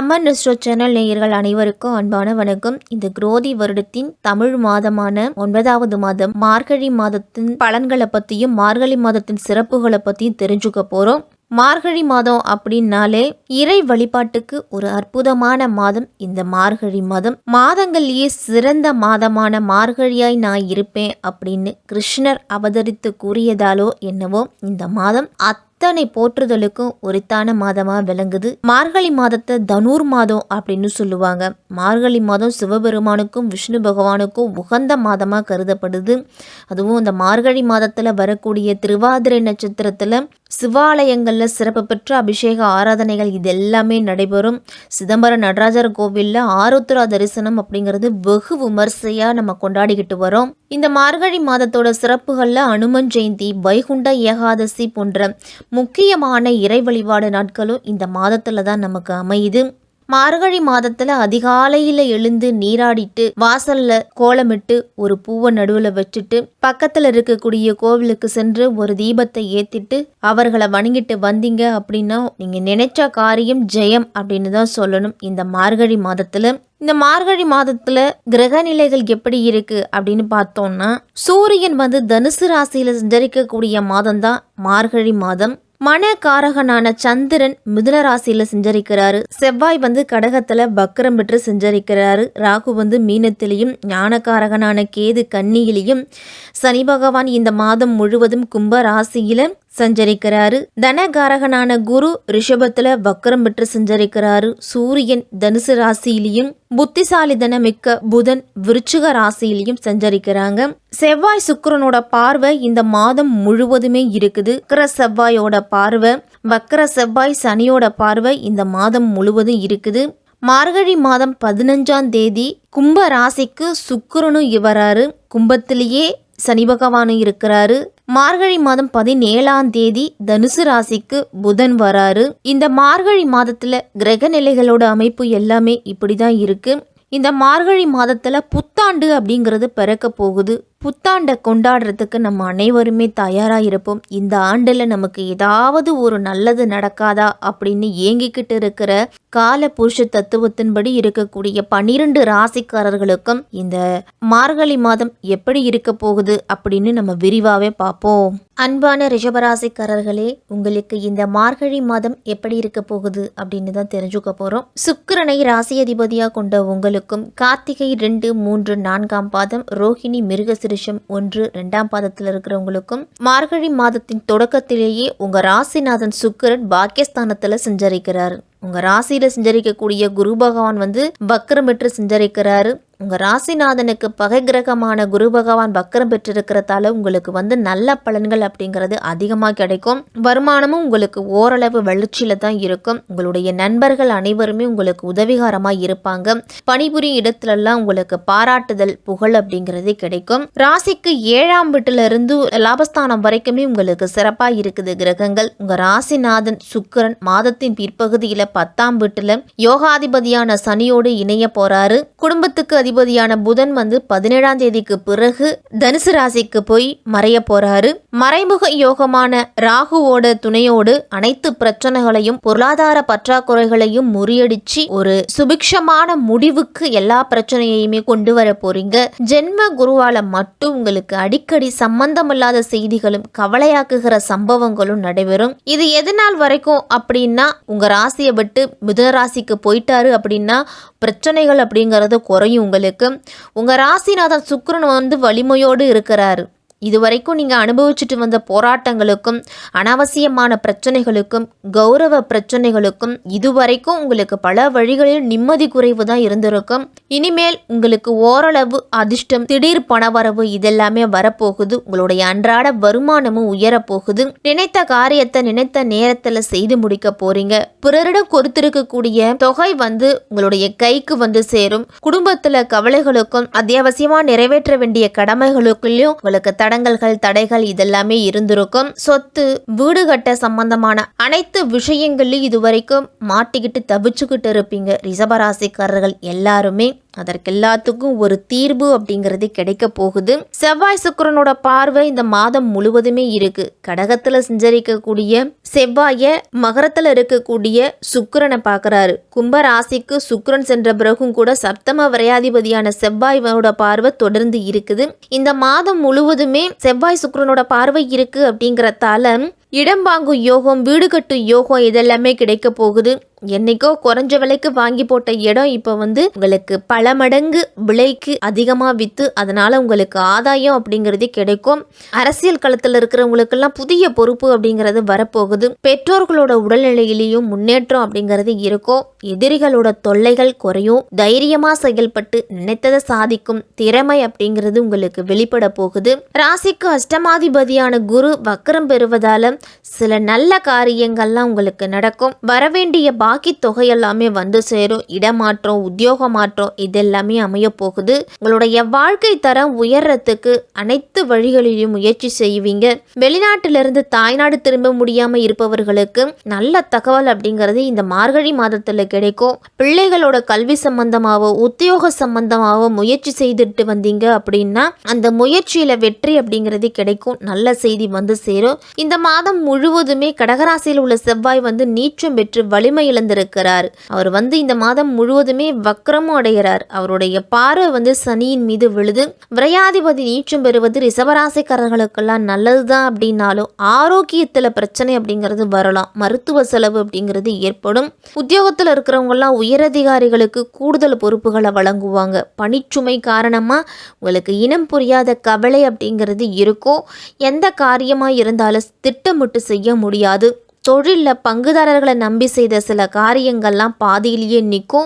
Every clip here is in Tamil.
அம்மன் நிஸ்ரோ சேனல் நேயர்கள் அனைவருக்கும் அன்பான வணக்கம். இந்த குரோதி வருடத்தின் தமிழ் மாதமான 9வது மாதம் மார்கழி மாதத்தின் பலன்களை பற்றியும் மார்கழி மாதத்தின் சிறப்புகளை பற்றியும் தெரிஞ்சுக்க போகிறோம். மார்கழி மாதம் அப்படின்னாலே இறை வழிபாட்டுக்கு ஒரு அற்புதமான மாதம் இந்த மார்கழி மாதம். மாதங்கள்லேயே சிறந்த மாதமான மார்கழியாய் நான் இருப்பேன் அப்படின்னு கிருஷ்ணர் அவதரித்து கூறியதாலோ என்னவோ இந்த மாதம் அத்தனை போற்றுதலுக்கும் உரித்தான மாதமா விளங்குது. மார்கழி மாதத்தை தனுர் மாதம் அப்படின்னு சொல்லுவாங்க. மார்கழி மாதம் சிவபெருமானுக்கும் விஷ்ணு பகவானுக்கும் உகந்த மாதமா கருதப்படுது. அதுவும் இந்த மார்கழி மாதத்துல வரக்கூடிய திருவாதிரை நட்சத்திரத்துல சிவாலயங்கள்ல சிறப்பு பெற்ற அபிஷேக ஆராதனைகள் இது எல்லாமே நடைபெறும். சிதம்பரம் நடராஜர் கோவில்ல ஆருத்ரா தரிசனம் அப்படிங்கிறது வெகு விமர்சையா நம்ம கொண்டாடிக்கிட்டு வரோம். இந்த மார்கழி மாதத்தோட சிறப்புகள்ல அனுமன் ஜெயந்தி, வைகுண்ட ஏகாதசி போன்ற முக்கியமான இறை வழிபாடு நாட்களும் இந்த மாதத்துல தான் நமக்கு அமையுது. மார்கழி மாதத்துல அதிகாலையில எழுந்து நீராடிட்டு வாசல்ல கோலமிட்டு ஒரு பூவை நடுவுல வச்சுட்டு பக்கத்துல இருக்கக்கூடிய கோவிலுக்கு சென்று ஒரு தீபத்தை ஏத்திட்டு அவர்களை வணங்கிட்டு வந்தீங்க அப்படின்னா நீங்க நினைச்ச காரியம் ஜெயம் அப்படின்னு தான் சொல்லணும். இந்த மார்கழி மாதத்துல கிரக நிலைகள் எப்படி இருக்கு அப்படின்னு பார்த்தோம்னா, சூரியன் தனுசு ராசியில சஞ்சரிக்கக்கூடிய மாதம் தான் மார்கழி மாதம். மனக்காரகனான சந்திரன் மிதுன ராசியில செஞ்சரிக்கிறாரு. செவ்வாய் கடகத்துல வக்ரம் பெற்று செஞ்சரிக்கிறாரு. ராகு மீனத்திலையும், ஞானக்காரகனான கேது கன்னியிலையும், சனி பகவான் இந்த மாதம் முழுவதும் கும்ப ராசியில சஞ்சரிக்கிறாரு. தனகாரகனான குரு ரிஷபத்துல வக்ரம் பெற்று சஞ்சரிக்கிறாரு. சூரியன் தனுசு ராசியிலையும், புத்திசாலிதன மிக்க புதன் விருச்சிக ராசியிலையும் சஞ்சரிக்கிறாங்க. செவ்வாய் சுக்கிரனோட பார்வை இந்த மாதம் முழுவதுமே இருக்குது. செவ்வாயோட பார்வை, வக்ர செவ்வாய் சனியோட பார்வை இந்த மாதம் முழுவதும் இருக்குது. மார்கழி மாதம் 15ஆம் தேதி கும்ப ராசிக்கு சுக்கிரனும் வராரு. கும்பத்திலேயே சனி பகவானும் இருக்கிறாரு. மார்கழி மாதம் 17ஆம் தேதி தனுசு ராசிக்கு புதன் வராரு. இந்த மார்கழி மாதத்துல கிரக நிலைகளோட அமைப்பு எல்லாமே இப்படிதான் இருக்கு. இந்த மார்கழி மாதத்துல புத்தாண்டு அப்படிங்கிறது பிறக்க போகுது. புத்தாண்டை கொண்டாடுறதுக்கு நம்ம அனைவருமே தயாராக இருப்போம். இந்த ஆண்டில் நமக்கு ஏதாவது ஒரு நல்லது நடக்காதா அப்படின்னு ஏங்கிக்கிட்டு இருக்கிற கால புருஷ தத்துவத்தின்படி இருக்கக்கூடிய 12 ராசிக்காரர்களுக்கும் இந்த மார்கழி மாதம் எப்படி இருக்க போகுது அப்படின்னு நம்ம விரிவாகவே பார்ப்போம். அன்பான ரிஷபராசிக்காரர்களே, உங்களுக்கு இந்த மார்கழி மாதம் எப்படி இருக்க போகுது அப்படின்னு தான் தெரிஞ்சுக்க போகிறோம். சுக்கிரனை ராசி அதிபதியாக கொண்ட உங்களுக்கும் கார்த்திகை 2, 3, 4ஆம் பாதம், ரோஹிணி மிருகசிரிஷம் 1, 2ஆம் பாதத்தில் இருக்கிறவங்களுக்கும் மார்கழி மாதத்தின் தொடக்கத்திலேயே உங்க ராசிநாதன் சுக்கிரன் பாக்கியஸ்தானத்துல சஞ்சரிக்கிறாரு. உங்க ராசியில சஞ்சரிக்கக்கூடிய குரு பகவான் வக்ரம் பெற்று சஞ்சரிக்கிறாரு. உங்க ராசிநாதனுக்கு பகை கிரகமான குரு பகவான் வக்ரம் பெற்றிருக்கிறதால உங்களுக்கு நல்ல பலன்கள் அப்படிங்கிறது அதிகமாக கிடைக்கும். வருமானமும் உங்களுக்கு ஓரளவு வளர்ச்சியில தான் இருக்கும். உங்களுடைய நண்பர்கள் அனைவருமே உங்களுக்கு உதவிகரமாக இருப்பாங்க. பணிபுரியும் இடத்துலலாம் உங்களுக்கு பாராட்டுதல், புகழ் அப்படிங்கிறது கிடைக்கும். ராசிக்கு 7ஆம் வீட்டுல இருந்து லாபஸ்தானம் வரைக்குமே உங்களுக்கு சிறப்பா இருக்குது கிரகங்கள். உங்க ராசிநாதன் சுக்கிரன் மாதத்தின் பிற்பகுதியில 10ஆம் வீட்டுல யோகாதிபதியான சனியோடு இணைய போறாரு. குடும்பத்துக்கு அதிபதியான புதன் 17ஆம் தேதிக்கு பிறகு தனுசு ராசிக்கு போய் மறைய போறாரு. மறைமுக யோகமான ராகுவோட துணையோடு அனைத்து பிரச்சனைகளையும் பொருளாதார பற்றாக்குறைகளையும் முறியடிச்சு ஒரு சுபிக்ஷமான முடிவுக்கு எல்லா பிரச்சனையுமே கொண்டு வர போறீங்க. ஜென்ம குருவால மட்டும் உங்களுக்கு அடிக்கடி சம்பந்தமில்லாத செய்திகளும் கவலையாக்குகிற சம்பவங்களும் நடைபெறும். இது எதனால் வரைக்கும் அப்படின்னா, உங்க ராசியை விட்டு மிதுன ராசிக்கு போயிட்டாரு அப்படின்னா பிரச்சனைகள் அப்படிங்கிறது குறையும். உங்களுக்கு உங்க ராசிநாதன் சுக்கிரன் வலிமையோடு இருக்கிறாரு. இதுவரைக்கும் நீங்க அனுபவிச்சுட்டு வந்த போராட்டங்களுக்கும் அனாவசியமான பிரச்சனைகளுக்கும் கௌரவ பிரச்சனைகளுக்கும் இதுவரைக்கும் உங்களுக்கு பல வழிகளில் நிம்மதி குறைவு தான் இருந்திருக்கும். இனிமேல் உங்களுக்கு ஓரளவு அதிர்ஷ்டம், திடீர் பணவரவு இதெல்லாமே வரப்போகுது. உங்களுடைய அன்றாட வருமானமும் உயரப்போகுது. நினைத்த காரியத்தை நினைத்த நேரத்துல செய்து முடிக்க போறீங்க. பிறரிடம் கொடுத்திருக்கக்கூடிய தொகை உங்களுடைய கைக்கு சேரும். குடும்பத்துல கவலைகளுக்கும் அத்தியாவசியமா நிறைவேற்ற வேண்டிய கடமைகளுக்குள்ளயும் உங்களுக்கு தடைகள் இதெல்லாமே இருந்திருக்கும். சொத்து, வீடு கட்ட சம்பந்தமான அனைத்து விஷயங்களையும் இதுவரைக்கும் மாட்டிக்கிட்டு தவிச்சுக்கிட்டு இருப்பீங்க ரிஷபராசிக்காரர்கள் எல்லாருமே. அதற்கெல்லாத்துக்கும் ஒரு தீர்வு அப்படிங்கிறது கிடைக்க போகுது. செவ்வாய் சுக்கிரனோட பார்வை இந்த மாதம் முழுவதுமே இருக்கு. கடகத்துல சஞ்சரிக்கக்கூடிய செவ்வாய மகரத்துல இருக்கக்கூடிய சுக்கிரனை பார்க்கறாரு. கும்ப ராசிக்கு சுக்கிரன் சென்ற பிறகும் கூட சப்தம விரையாதிபதியான செவ்வாயோட பார்வை தொடர்ந்து இருக்குது. இந்த மாதம் முழுவதுமே செவ்வாய் சுக்கிரனோட பார்வை இருக்கு அப்படிங்கறதால இடம் வாங்கும் யோகம், வீடு கட்டும் யோகம் இதெல்லாமே கிடைக்க போகுது. என்னைக்கோ குறைஞ்ச விலைக்கு வாங்கி போட்ட இடம் இப்போ உங்களுக்கு பல மடங்கு விலைக்கு அதிகமாக விற்று அதனால உங்களுக்கு ஆதாயம் அப்படிங்கிறது கிடைக்கும். அரசியல் களத்தில் இருக்கிறவங்களுக்கெல்லாம் புதிய பொறுப்பு அப்படிங்கிறது வரப்போகுது. பெற்றோர்களோட உடல்நிலையிலையும் முன்னேற்றம் அப்படிங்கிறது இருக்கும். எதிரிகளோட தொல்லைகள் குறையும். தைரியமாக செயல்பட்டு நினைத்ததை சாதிக்கும் திறமை அப்படிங்கிறது உங்களுக்கு வெளிப்பட போகுது. ராசிக்கு அஷ்டமாதிபதியான குரு வக்கரம் பெறுவதால சில நல்ல காரியங்கள்லாம் உங்களுக்கு நடக்கும். வரவேண்டிய பாக்கி தொகை எல்லாமே வந்து சேரும். இடமாற்றம், உத்தியோக மாற்றம் இதெல்லாமே அமைய போகுது. உங்களுடைய வாழ்க்கை தரம் உயர்றதுக்கு அனைத்து வழிகளிலும் முயற்சி செய்வீங்க. வெளிநாட்டிலிருந்து தாய்நாடு திரும்ப முடியாம இருப்பவர்களுக்கு நல்ல தகவல் அப்படிங்கிறது இந்த மார்கழி மாதத்துல கிடைக்கும். பிள்ளைகளோட கல்வி சம்பந்தமாவோ உத்தியோக சம்பந்தமாவோ முயற்சி செய்துட்டு வந்தீங்க அப்படின்னா அந்த முயற்சியில வெற்றி அப்படிங்கிறது கிடைக்கும். நல்ல செய்தி வந்து சேரும். இந்த மாதம் முழுவதுமே கடகராசியில் உள்ள செவ்வாய் நீச்சம் பெற்று வலிமை இழந்திருக்கிறார். அவர் இந்த மாதம் முழுவதுமே வக்ரமும் அடைகிறார். அவருடைய பார்வை சனியின் மீது விழுது. விரையாதிபதி நீச்சம் பெறுவது ரிஷபராசிக்காரர்களுக்கெல்லாம் நல்லதுதான் அப்படின்னாலும் ஆரோக்கியத்துல பிரச்சனை அப்படிங்கிறது வரலாம். மருத்துவ செலவு அப்படிங்கிறது ஏற்படும். உத்தியோகத்தில் இருக்கிறவங்க எல்லாம் உயரதிகாரிகளுக்கு கூடுதல் பொறுப்புகளை வழங்குவாங்க. பணிச்சுமை காரணமா உங்களுக்கு இனம் புரியாத கவலை அப்படிங்கிறது இருக்கும். எந்த காரியமா இருந்தாலும் திட்டமிட்டு செய்ய முடியாது. தொழிலில் பங்குதாரர்களை நம்பி செய்த சில காரியங்கள்லாம் பாதியிலேயே நிற்கும்.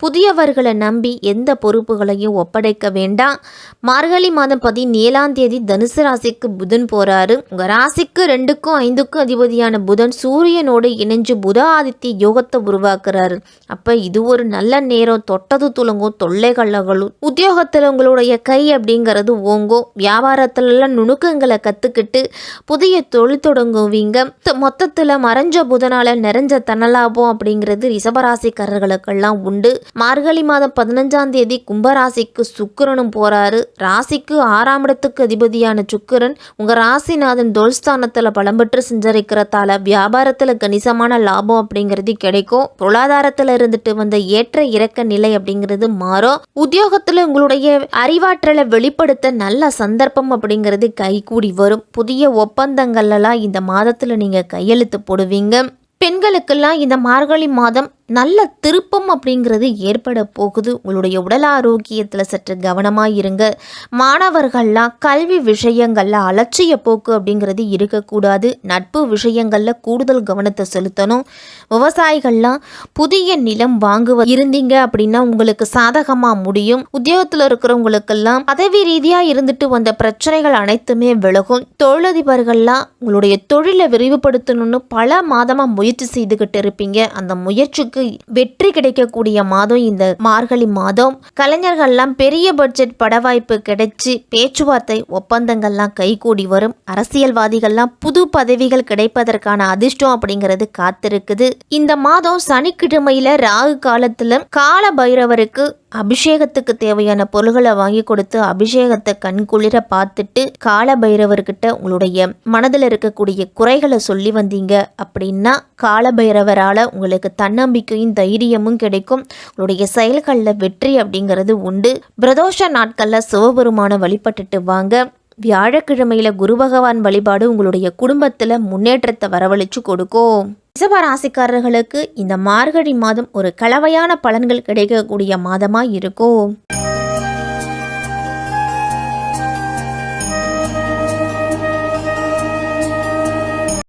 புதியவர்களை நம்பி எந்த பொறுப்புகளையும் ஒப்படைக்க வேண்டாம். மார்கழி மாதம் 17ஆம் தேதி தனுசு ராசிக்கு புதன் போறாரு. உங்கள் ராசிக்கு 2க்கும் 5க்கும் அதிபதியான புதன் சூரியனோடு இணைஞ்சு புத ஆதித்ய யோகத்தை உருவாக்குறாரு. அப்போ இது ஒரு நல்ல நேரம். தொட்டது துளங்கும், தொல்லைகள் அகலும். உத்தியோகத்தில் உங்களுடைய கை அப்படிங்கிறது ஓங்கும். வியாபாரத்துலலாம் நுணுக்கங்களை கற்றுக்கிட்டு புதிய தொழில் தொடங்குவீங்க. மொத்தத்தில் மறைஞ்ச புதனால நிறைஞ்ச தனலாபம் அப்படிங்கிறது ரிஷபராசிக்காரர்களுக்கெல்லாம் உண்டு. மார்கழி மாதம் 15ஆம் தேதி கும்பராசிக்கு சுக்கிரனும் போறாரு. ராசிக்கு 6ஆம் இடத்துக்கு அதிபதியான சுக்கிரன் உங்க ராசிநாதன் தொல்ஸ்தானத்துல பலம்பெற்று செஞ்சரிக்கிறதால வியாபாரத்துல கணிசமான லாபம் அப்படிங்கிறது கிடைக்கும். பொருளாதாரத்துல இருந்துட்டு வந்த ஏற்ற இறக்க நிலை அப்படிங்கிறது மாறும். உத்தியோகத்துல உங்களுடைய அறிவாற்றலை வெளிப்படுத்த நல்ல சந்தர்ப்பம் அப்படிங்கிறது கைகூடி வரும். புதிய ஒப்பந்தங்கள் எல்லாம் இந்த மாதத்துல நீங்க கையெழுத்து போடுவீங்க. பெண்களுக்கெல்லாம் இந்த மார்கழி மாதம் நல்ல திருப்பம் அப்படிங்கிறது ஏற்பட போகுது. உங்களுடைய உடல் ஆரோக்கியத்தில் சற்று கவனமாக இருங்க. மாணவர்கள்லாம் கல்வி விஷயங்களில் அலட்சிய போக்கு அப்படிங்கிறது இருக்கக்கூடாது. நட்பு விஷயங்களில் கூடுதல் கவனத்தை செலுத்தணும். விவசாயிகள்லாம் புதிய நிலம் இருந்தீங்க அப்படின்னா உங்களுக்கு சாதகமாக முடியும். உத்தியோகத்தில் இருக்கிறவங்களுக்கெல்லாம் பதவி ரீதியாக இருந்துட்டு வந்த பிரச்சனைகள் அனைத்துமே விலகும். தொழிலதிபர்கள்லாம் உங்களுடைய தொழிலை விரிவுபடுத்தணும்னு பல மாதமாக முயற்சி செய்துகிட்டு இருப்பீங்க. அந்த முயற்சிக்கு வெற்றி கிடைக்கக்கூடிய மாதம் இந்த மார்கழி மாதம். கலைஞர்கள்லாம் பெரிய பட்ஜெட் பட வாய்ப்பு கிடைச்சி பேச்சுவார்த்தை ஒப்பந்தங்கள்லாம் கைகூடி வரும். அரசியல்வாதிகள்லாம் புது பதவிகள் கிடைப்பதற்கான அதிர்ஷ்டம் அப்படிங்கிறது காத்திருக்குது. இந்த மாதம் சனிக்கிழமையில ராகு காலத்துல கால பைரவருக்கு அபிஷேகத்துக்கு தேவையான பொருள்களை வாங்கி கொடுத்து அபிஷேகத்தை கண்குளிர பார்த்துட்டு கால பைரவர்கிட்ட உங்களுடைய மனதில் இருக்கக்கூடிய குறைகளை சொல்லி வந்தீங்க அப்படின்னா கால பைரவரால் உங்களுக்கு தன்னம்பிக்கையும் தைரியமும் கிடைக்கும். உங்களுடைய செயல்களில் வெற்றி அப்படிங்கிறது உண்டு. பிரதோஷ நாட்களில் சிவபெருமான வழிபட்டுட்டு வாங்க. வியாழக்கிழமையில குரு பகவான் வழிபாடு உங்களுடைய குடும்பத்தில் முன்னேற்றத்தை வரவழைச்சு கொடுக்கும். ரிஷபராசிக்காரர்களுக்கு இந்த மார்கழி மாதம் ஒரு கலவையான பலன்கள் கிடைக்கக்கூடிய மாதமாக இருக்கும்.